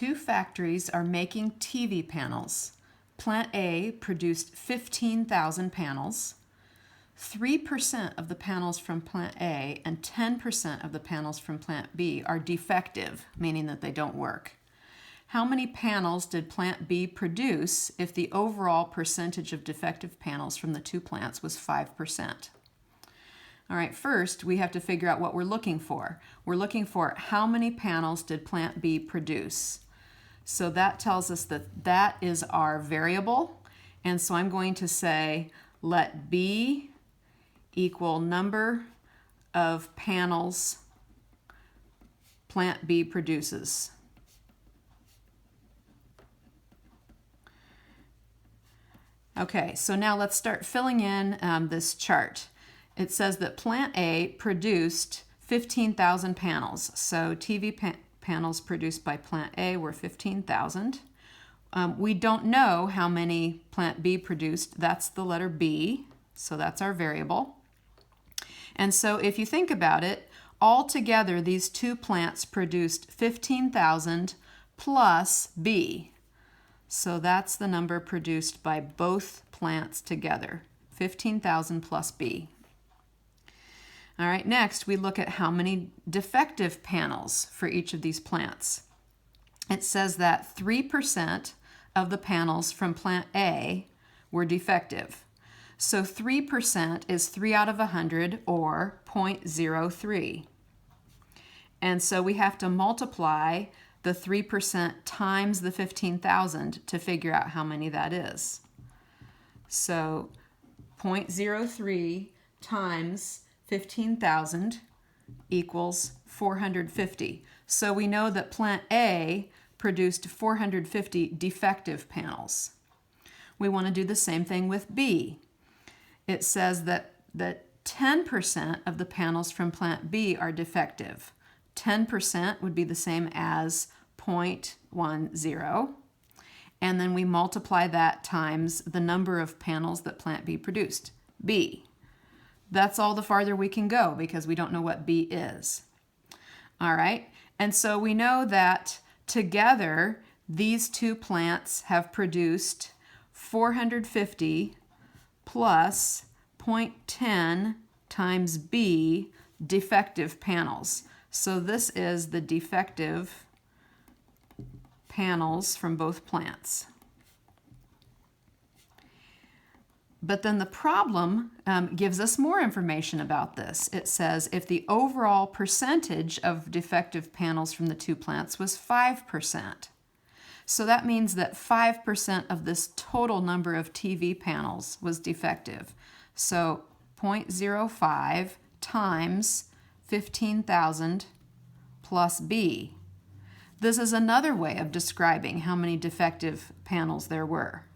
two factories are making TV panels. Plant A produced 15,000 panels. 3% of the panels from Plant A and 10% of the panels from Plant B are defective, meaning that they don't work. How many panels did Plant B produce if the overall percentage of defective panels from the two plants was 5%? All right, first we have to figure out what we're looking for. We're looking for how many panels did Plant B produce. So that tells us that that is our variable. And so I'm going to say let B equal number of panels Plant B produces. Okay, so now let's start filling in this chart. It says that Plant A produced 15,000 panels. So TV panels produced by Plant A were 15,000. We don't know how many Plant B produced. That's the letter B, so that's our variable. And so if you think about it, altogether these two plants produced 15,000 plus B. So that's the number produced by both plants together, 15,000 plus B. All right, next we look at how many defective panels for each of these plants. It says that 3% of the panels from Plant A were defective. So 3% is 3 out of 100, or 0.03. And so we have to multiply the 3% times the 15,000 to figure out how many that is. So 0.03 times 15,000 equals 450. So we know that Plant A produced 450 defective panels. We want to do the same thing with B. It says that 10% of the panels from Plant B are defective. 10% would be the same as 0.10. And then we multiply that times the number of panels that Plant B produced, B. That's all the farther we can go because we don't know what B is. All right, and so we know that together these two plants have produced 450 plus 0.10 times B defective panels. So this is the defective panels from both plants. But then the problem gives us more information about this. It says if the overall percentage of defective panels from the two plants was 5%. So that means that 5% of this total number of TV panels was defective. So 0.05 times 15,000 plus B. This is another way of describing how many defective panels there were.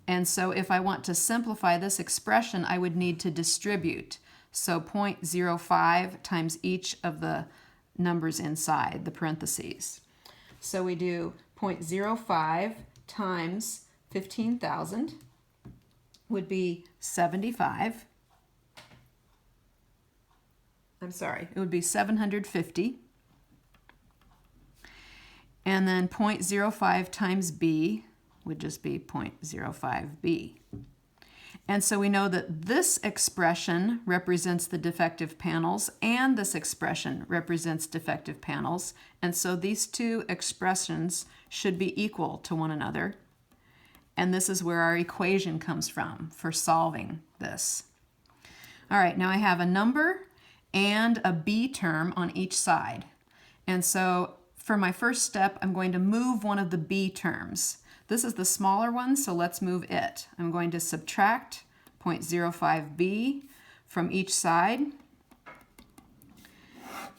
And so if I want to simplify this expression, I would need to distribute. So 0.05 times each of the numbers inside the parentheses. So we do 0.05 times 15,000 would be 75. I'm sorry, it would be 750. And then 0.05 times B would just be 0.05B. And so we know that this expression represents the defective panels and this expression represents defective panels. And so these two expressions should be equal to one another. And this is where our equation comes from for solving this. All right, now I have a number and a B term on each side. And so for my first step, I'm going to move one of the B terms. This is the smaller one, so let's move it. I'm going to subtract 0.05B from each side.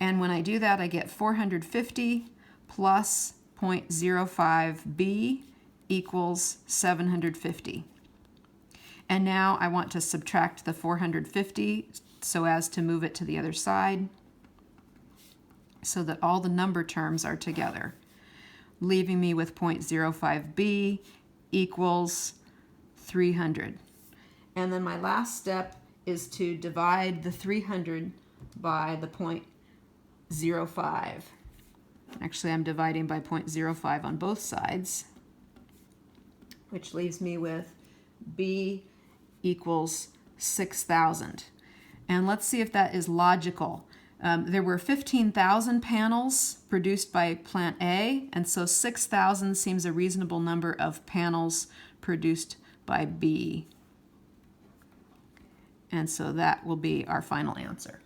And when I do that, I get 450 plus 0.05B equals 750. And now I want to subtract the 450 so as to move it to the other side so that all the number terms are together, leaving me with 0.05B equals 300. And then my last step is to divide the 300 by the 0.05. Actually, I'm dividing by 0.05 on both sides, which leaves me with B equals 6,000. And let's see if that is logical. There were 15,000 panels produced by plant A, and so 6,000 seems a reasonable number of panels produced by B. And so that will be our final answer.